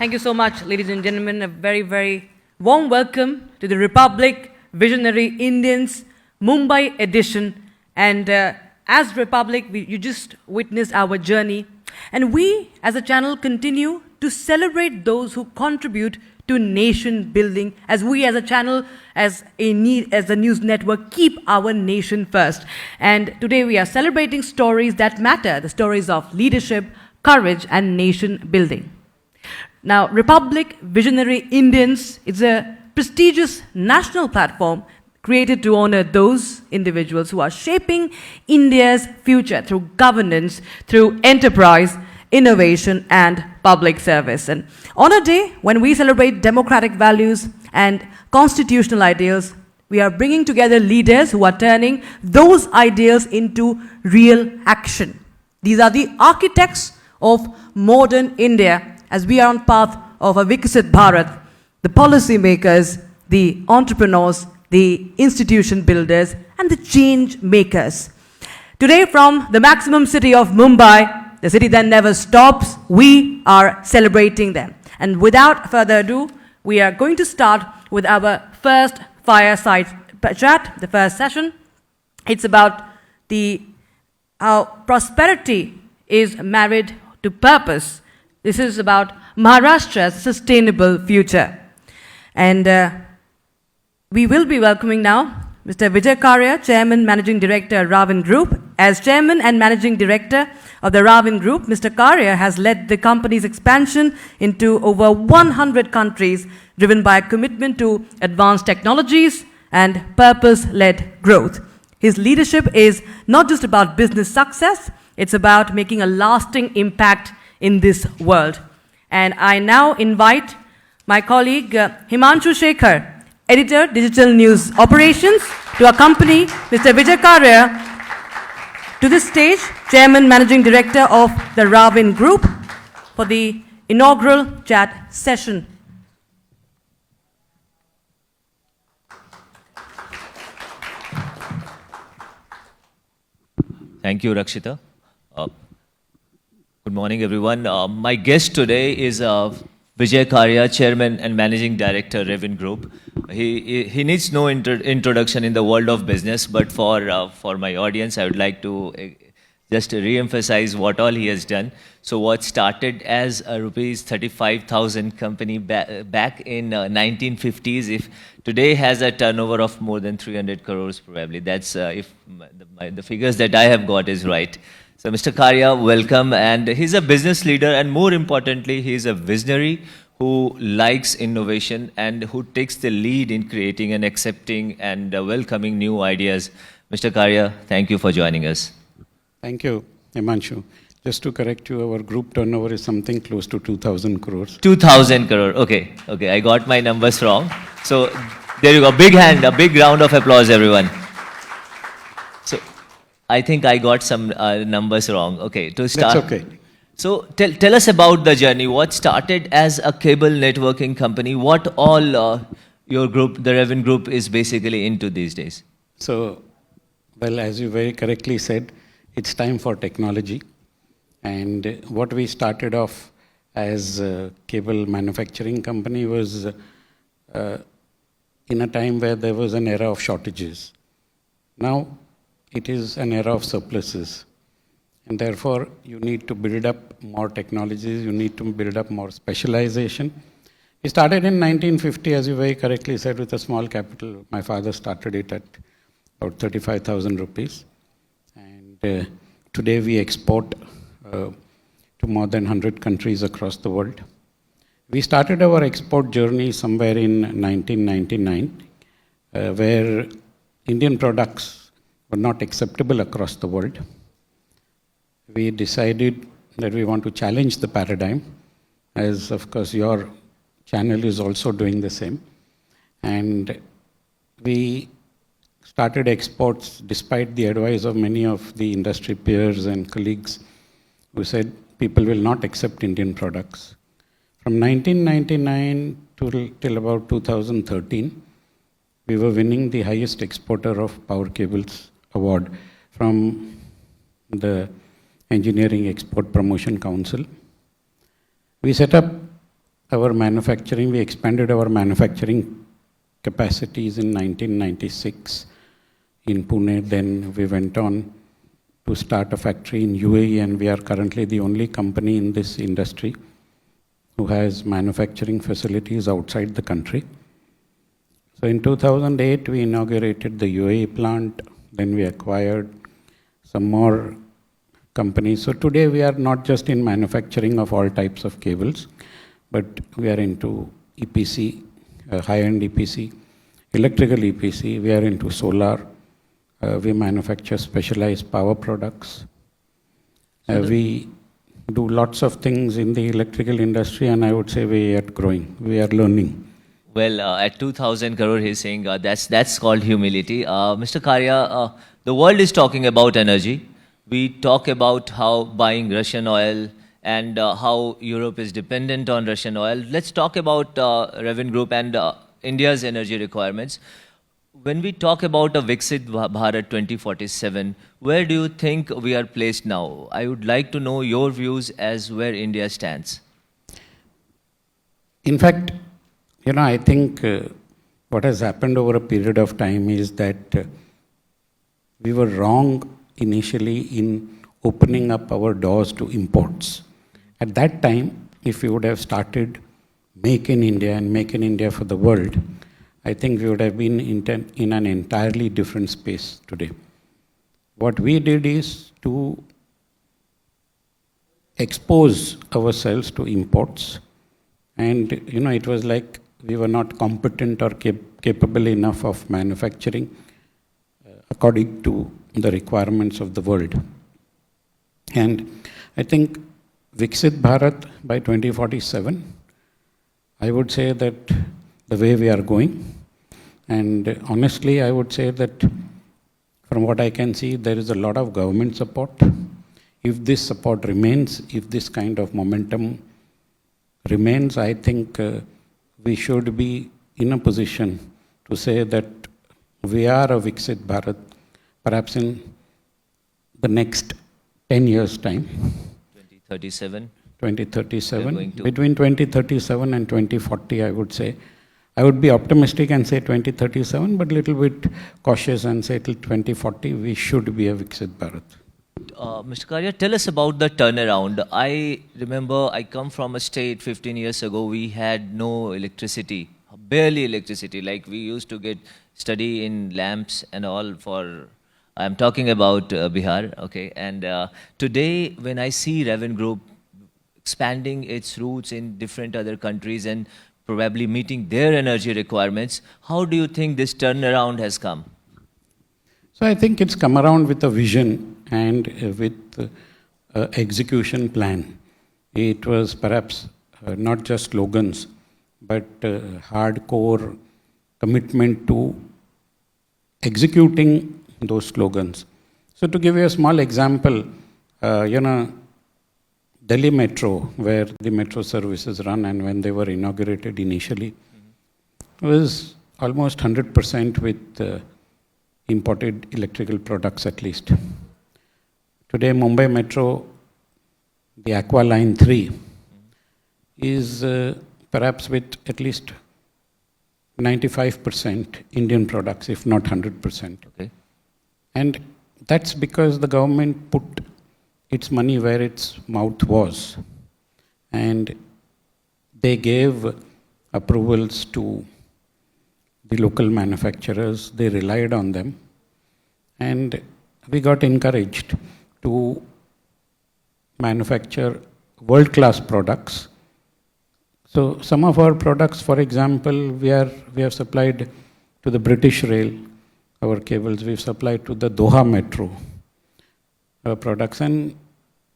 Thank you so much, ladies and gentlemen. A very, very warm welcome to the Republic Visionary Indians Mumbai edition. And as Republic, you just witnessed our journey. And we, as a channel, continue to celebrate those who contribute to nation building, as we as a channel, as a news network, keep our nation first. And today we are celebrating stories that matter, the stories of leadership, courage, and nation building. Now, Republic Visionary Indians is a prestigious national platform created to honor those individuals who are shaping India's future through governance, through enterprise, innovation, and public service. And on a day when we celebrate democratic values and constitutional ideals, we are bringing together leaders who are turning those ideals into real action. These are the architects of modern India, as we are on path of a Viksit Bharat, the policy makers, the entrepreneurs, the institution builders, and the change makers. Today, from the maximum city of Mumbai, the city that never stops, we are celebrating them. And without further ado, we are going to start with our first fireside chat, the first session. It's about how prosperity is married to purpose. This is about Maharashtra's sustainable future. And we will be welcoming now Mr. Vijay Karia, Chairman, Managing Director, Ravin Group. As Chairman and Managing Director of the Ravin Group, Mr. Karia has led the company's expansion into over 100 countries, driven by a commitment to advanced technologies and purpose-led growth. His leadership is not just about business success, it's about making a lasting impact in this world. And I now invite my colleague Himanshu Shekhar, Editor, Digital News Operations, to accompany Mr. Vijay Karia to the stage, Chairman, Managing Director of the Ravin Group, for the inaugural chat session. Thank you, Rakshita. Good morning, everyone. My guest today is Vijay Karia, Chairman and Managing Director, Ravin Group. He needs no introduction in the world of business, but for my audience, I would like to just re-emphasize what all he has done. So what started as a rupees 35,000 company back in 1950s, if today has a turnover of more than 300 crores probably. That's if the figures that I have got is right. So Mr. Karia, welcome. And he's a business leader, and more importantly, he's a visionary who likes innovation and who takes the lead in creating and accepting and welcoming new ideas. Mr. Karia, thank you for joining us. Thank you, Himanshu. Just to correct you, our group turnover is something close to 2,000 crores. 2,000 crore. Okay, I got my numbers wrong. So there you go. Big hand, a big round of applause, everyone. So I think I got some numbers wrong. Okay, to start. That's okay. So tell us about the journey. What started as a cable networking company? What all your group, the Ravin Group, is basically into these days? So, well, as you very correctly said, it's time for technology. And what we started off as a cable manufacturing company was in a time where there was an era of shortages. Now, it is an era of surpluses. And therefore, you need to build up more technologies, you need to build up more specialization. We started in 1950, as you very correctly said, with a small capital. My father started it at about 35,000 rupees. And today we export to more than 100 countries across the world. We started our export journey somewhere in 1999, where Indian products were not acceptable across the world. We decided that we want to challenge the paradigm, as of course your channel is also doing the same. And we started exports despite the advice of many of the industry peers and colleagues who said people will not accept Indian products. From 1999 till about 2013, we were winning the highest exporter of power cables award from the Engineering Export Promotion Council. We set up our manufacturing, we expanded our manufacturing capacities in 1996 in Pune. Then we went on to start a factory in UAE, and we are currently the only company in this industry who has manufacturing facilities outside the country. So in 2008, we inaugurated the UAE plant, then we acquired some more companies. So today we are not just in manufacturing of all types of cables, but we are into EPC, high-end EPC, electrical EPC, we are into solar, we manufacture specialized power products. We do lots of things in the electrical industry, and I would say we are growing, we are learning. Well, at 2,000 crore, he's saying that's called humility. Mr. Karia, the world is talking about energy. We talk about how buying Russian oil and how Europe is dependent on Russian oil. Let's talk about Ravin Group and India's energy requirements. When we talk about a Viksit Bharat 2047, where do you think we are placed now? I would like to know your views as where India stands. In fact, I think what has happened over a period of time is that we were wrong initially in opening up our doors to imports. At that time, if we would have started Make in India and Make in India for the world, I think we would have been in an entirely different space today. What we did is to expose ourselves to imports, and it was like we were not competent or capable enough of manufacturing according to the requirements of the world. And I think Viksit Bharat by 2047, I would say that the way we are going, and honestly I would say that from what I can see, there is a lot of government support. If this support remains, if this kind of momentum remains, I think we should be in a position to say that we are a Viksit Bharat, perhaps in the next 10 years' time. 2037? 2037. Between 2037 and 2040, I would say. I would be optimistic and say 2037, but a little bit cautious and say till 2040, we should be a Viksit Bharat. Mr. Karia, tell us about the turnaround. I remember I come from a state 15 years ago, we had no electricity, barely electricity. Like we used to study in lamps and all for, I'm talking about Bihar, okay. And today when I see Ravin Group expanding its roots in different other countries and probably meeting their energy requirements, how do you think this turnaround has come? So I think it's come around with a vision and with execution plan. It was perhaps not just slogans, but hardcore commitment to executing those slogans. So to give you a small example, Delhi Metro, where the metro services run, and when they were inaugurated initially, was almost 100% with imported electrical products at least. Today, Mumbai Metro, the Aqua Line 3, is perhaps with at least 95% Indian products, if not 100%. Okay. And that's because the government put its money where its mouth was. And they gave approvals to the local manufacturers, they relied on them, and we got encouraged to manufacture world-class products. So some of our products, for example, we have supplied to the British Rail, our cables, we've supplied to the Doha Metro products, and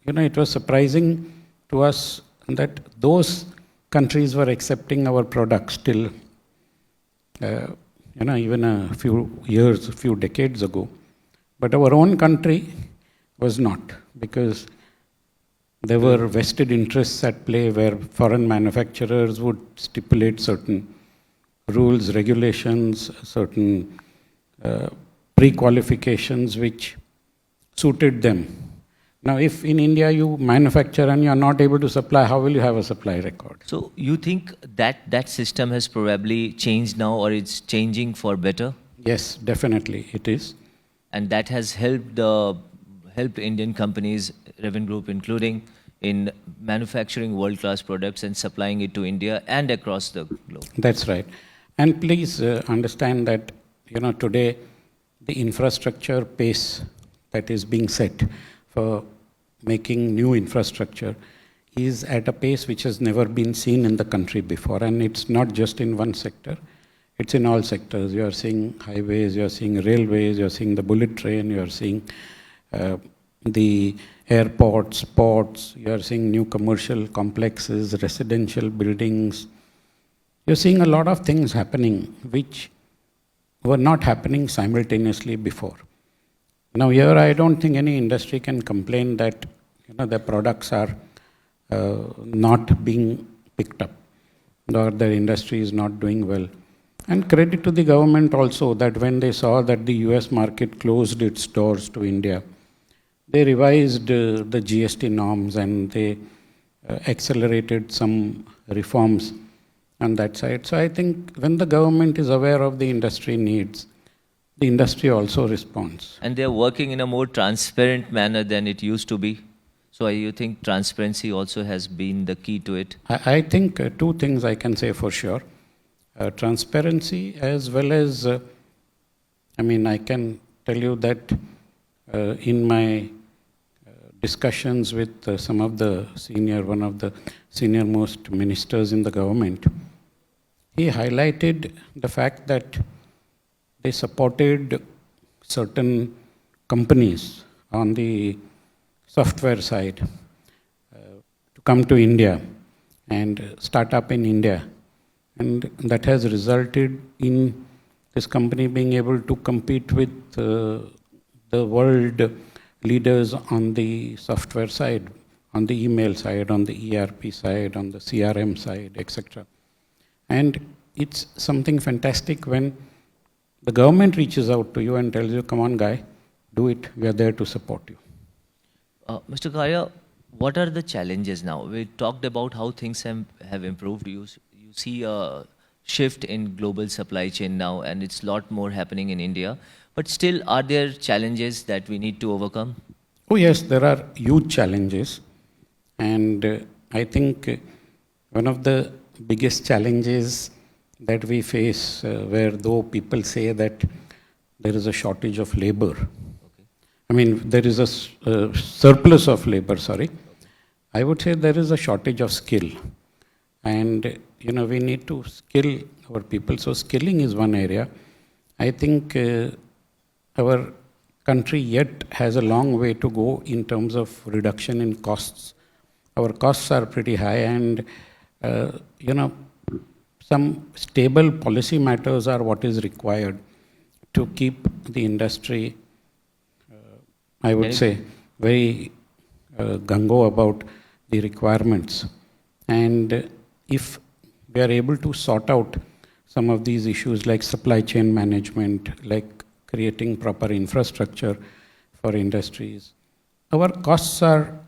it was surprising to us that those countries were accepting our products till even a few decades ago. But our own country was not, because there were vested interests at play where foreign manufacturers would stipulate certain rules, regulations, certain pre-qualifications which suited them. Now, if in India you manufacture and you are not able to supply, how will you have a supply record? So you think that that system has probably changed now, or it's changing for better? Yes, definitely it is. And that has helped Indian companies, Ravin Group including, in manufacturing world-class products and supplying it to India and across the globe. That's right. And please understand that, today the infrastructure pace that is being set for making new infrastructure is at a pace which has never been seen in the country before. And it's not just in one sector. It's in all sectors. You are seeing highways, you are seeing railways, you are seeing the bullet train, you are seeing the airports, ports, you are seeing new commercial complexes, residential buildings. You're seeing a lot of things happening which were not happening simultaneously before. Now here I don't think any industry can complain that their products are not being picked up or their industry is not doing well. And credit to the government also that when they saw that the US market closed its doors to India, they revised the GST norms and they accelerated some reforms on that side. So I think when the government is aware of the industry needs, the industry also responds. And they're working in a more transparent manner than it used to be. So you think transparency also has been the key to it? I think two things I can say for sure. Transparency as well as, I can tell you that in my discussions with some of one of the senior most ministers in the government, he highlighted the fact that they supported certain companies on the software side to come to India and start up in India. And that has resulted in this company being able to compete with the world leaders on the software side, on the email side, on the ERP side, on the CRM side, etc. And it's something fantastic when the government reaches out to you and tells you, come on guy, do it, we are there to support you. Mr. Karia, what are the challenges now? We talked about how things have improved. You see a shift in global supply chain now, and it's a lot more happening in India. But still, are there challenges that we need to overcome? Oh yes, there are huge challenges. And I think one of the biggest challenges that we face, where though people say that there is a shortage of labor, there is a surplus of labor, sorry. I would say there is a shortage of skill. And, we need to skill our people. So skilling is one area. I think our country yet has a long way to go in terms of reduction in costs. Our costs are pretty high and, some stable policy matters are what is required to keep the industry, I would say, very gung-ho about the requirements. And if we are able to sort out some of these issues like supply chain management, like creating proper infrastructure for industries, our costs are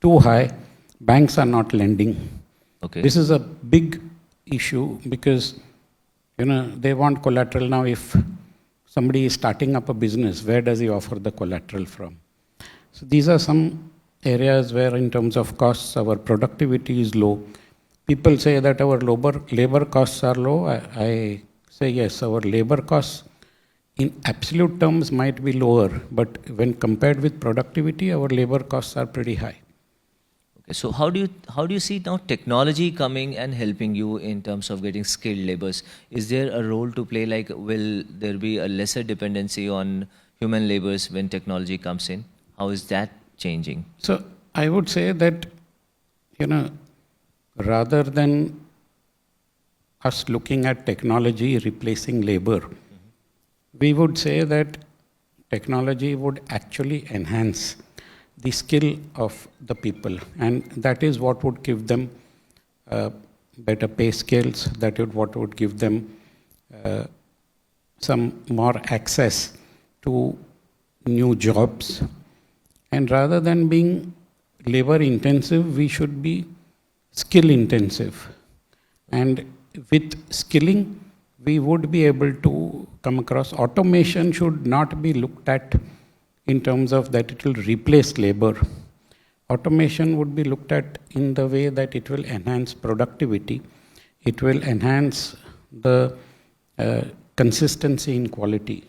too high, banks are not lending. Okay. This is a big issue because, they want collateral. Now if somebody is starting up a business, where does he offer the collateral from? So these are some areas where in terms of costs, our productivity is low. People say that our labor costs are low. I say yes, our labor costs in absolute terms might be lower, but when compared with productivity, our labor costs are pretty high. Okay, so how do you see now technology coming and helping you in terms of getting skilled laborers? Is there a role to play? Like, will there be a lesser dependency on human laborers when technology comes in? How is that changing? So I would say that, rather than us looking at technology replacing labor, we would say that technology would actually enhance the skill of the people, and that is what would give them better pay scales, that is what would give them some more access to new jobs. And rather than being labor intensive, we should be skill intensive. And with skilling, we would be able to come across. Automation should not be looked at in terms of that it will replace labor. Automation would be looked at in the way that it will enhance productivity, it will enhance the consistency in quality.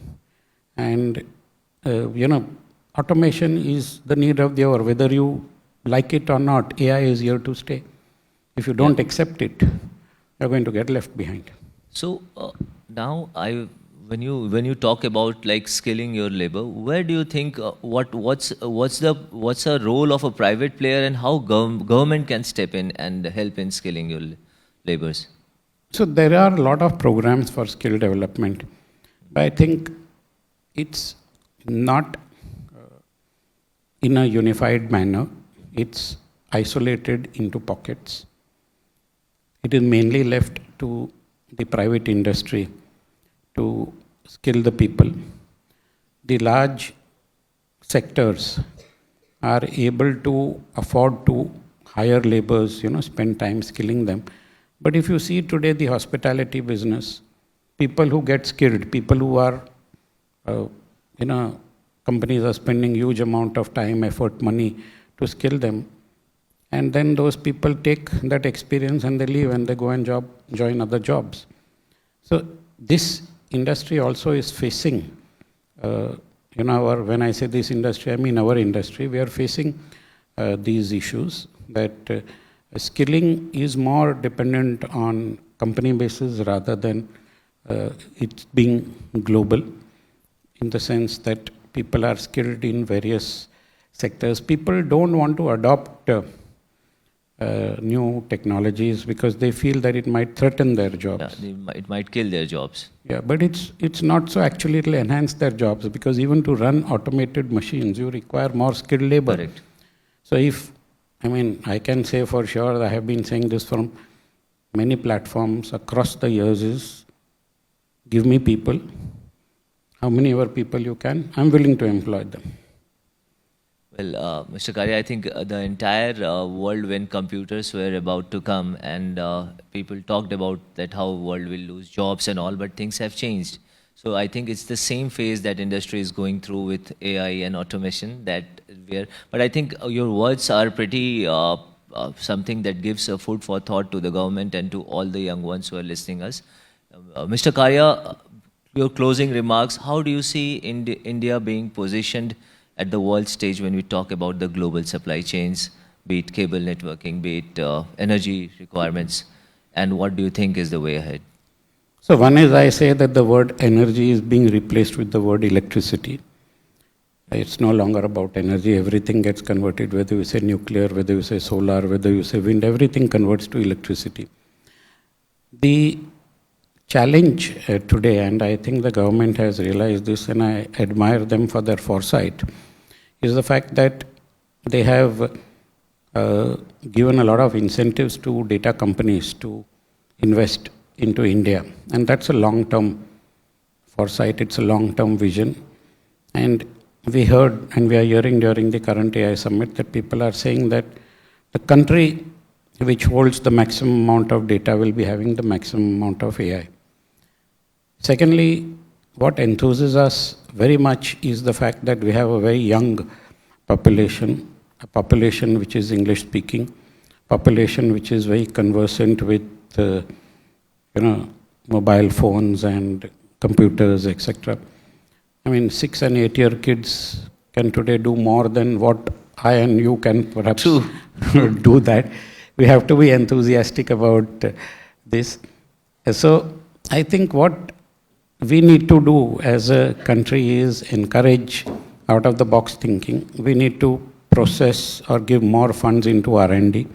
And, automation is the need of the hour. Whether you like it or not, AI is here to stay. If you don't accept it, you're going to get left behind. So now, when you talk about like skilling your labor, where do you think what's the role of a private player, and how government can step in and help in skilling your laborers? So there are a lot of programs for skill development, but I think it's not in a unified manner. It's isolated into pockets. It is mainly left to the private industry to skill the people. The large sectors are able to afford to hire laborers, spend time skilling them. But if you see today the hospitality business, people who get skilled, people who are, companies are spending huge amount of time, effort, money to skill them. And then those people take that experience and they leave and they go and join other jobs. So this industry also is facing, when I say this industry, I mean our industry, we are facing these issues that skilling is more dependent on company basis rather than it being global, in the sense that people are skilled in various sectors. People don't want to adopt new technologies because they feel that it might threaten their jobs. Yeah, it might kill their jobs. Yeah, but it's not so. Actually, it will enhance their jobs, because even to run automated machines, you require more skilled labor. Correct. So I can say for sure, I have been saying this from many platforms across the years, is give me people, how many ever people you can, I'm willing to employ them. Well, Mr. Karia, I think the entire world, when computers were about to come, and people talked about that how world will lose jobs and all, but things have changed. So I think it's the same phase that industry is going through with AI and automation that but I think your words are pretty something that gives a food for thought to the government and to all the young ones who are listening us. Mr. Karia, your closing remarks, how do you see India being positioned at the world stage when we talk about the global supply chains, be it cable networking, be it energy requirements, and what do you think is the way ahead? So one is, I say that the word energy is being replaced with the word electricity. It's no longer about energy. Everything gets converted, whether you say nuclear, whether you say solar, whether you say wind, everything converts to electricity. The challenge today, and I think the government has realized this, and I admire them for their foresight, is the fact that they have given a lot of incentives to data companies to invest into India. And that's a long-term foresight, it's a long-term vision. And we heard, and we are hearing during the current AI summit, that people are saying that the country which holds the maximum amount of data will be having the maximum amount of AI. Secondly, what enthuses us very much is the fact that we have a very young population, a population which is English speaking, population which is very conversant with mobile phones and computers, etc. 6 and 8 year kids can today do more than what I and you can perhaps do that. We have to be enthusiastic about this. So I think what we need to do as a country is encourage out of the box thinking. We need to process or give more funds into R&D.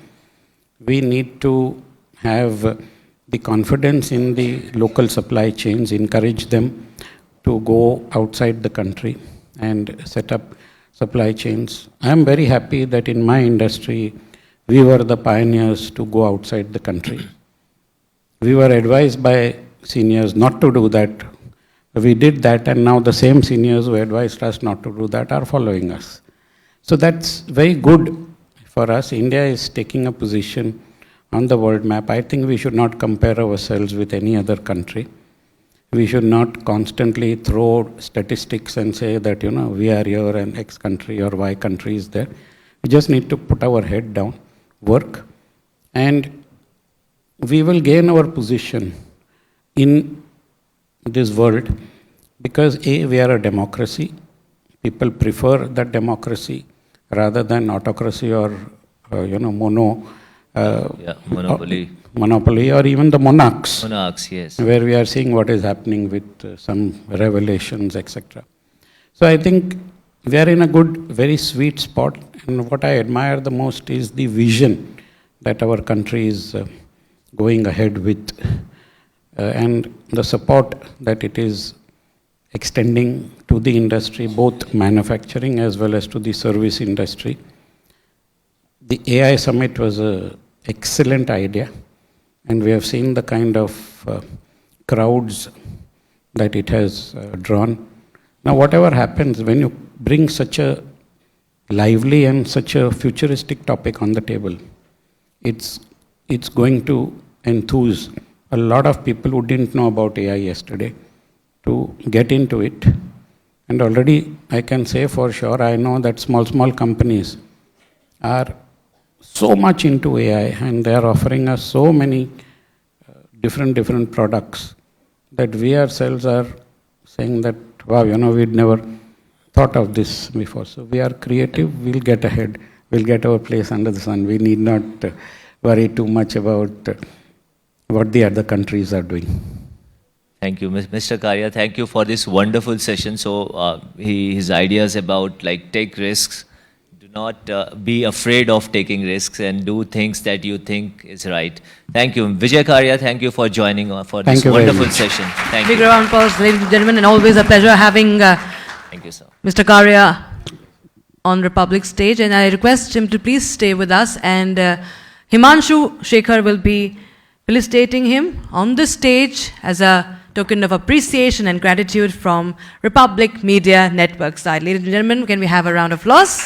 We need to have the confidence in the local supply chains, encourage them to go outside the country and set up supply chains. I am very happy that in my industry, we were the pioneers to go outside the country. We were advised by seniors not to do that. We did that, and now the same seniors who advised us not to do that are following us. So that's very good for us. India is taking a position on the world map. I think we should not compare ourselves with any other country. We should not constantly throw statistics and say that, we are here and X country or Y country is there. We just need to put our head down, work, and we will gain our position in this world because A, we are a democracy. People prefer that democracy rather than autocracy or, monopoly or even the monarchs. Monarchs, yes. Where we are seeing what is happening with some revelations, etc. So I think we are in a good, very sweet spot. And what I admire the most is the vision that our country is going ahead with and the support that it is extending to the industry, both manufacturing as well as to the service industry. The AI summit was an excellent idea, and we have seen the kind of crowds that it has drawn. Now, whatever happens, when you bring such a lively and such a futuristic topic on the table, it's going to enthuse a lot of people who didn't know about AI yesterday to get into it. And already I can say for sure, I know that small companies are so much into AI and they are offering us so many different products that we ourselves are saying that, wow, we'd never thought of this before. So we are creative, we'll get ahead, we'll get our place under the sun. We need not worry too much about what the other countries are doing. Thank you, Mr. Karia. Thank you for this wonderful session. So his ideas about take risks, do not be afraid of taking risks and do things that you think is right. Thank you. Vijay Karia, thank you for joining for this wonderful session. Thank you. Big round of applause, ladies and gentlemen, and always a pleasure having thank you, sir. Mr. Karia on Republic stage. And I request him to please stay with us, and Himanshu Shekhar will be felicitating him on the stage as a token of appreciation and gratitude from Republic Media Network side. Ladies and gentlemen, can we have a round of applause?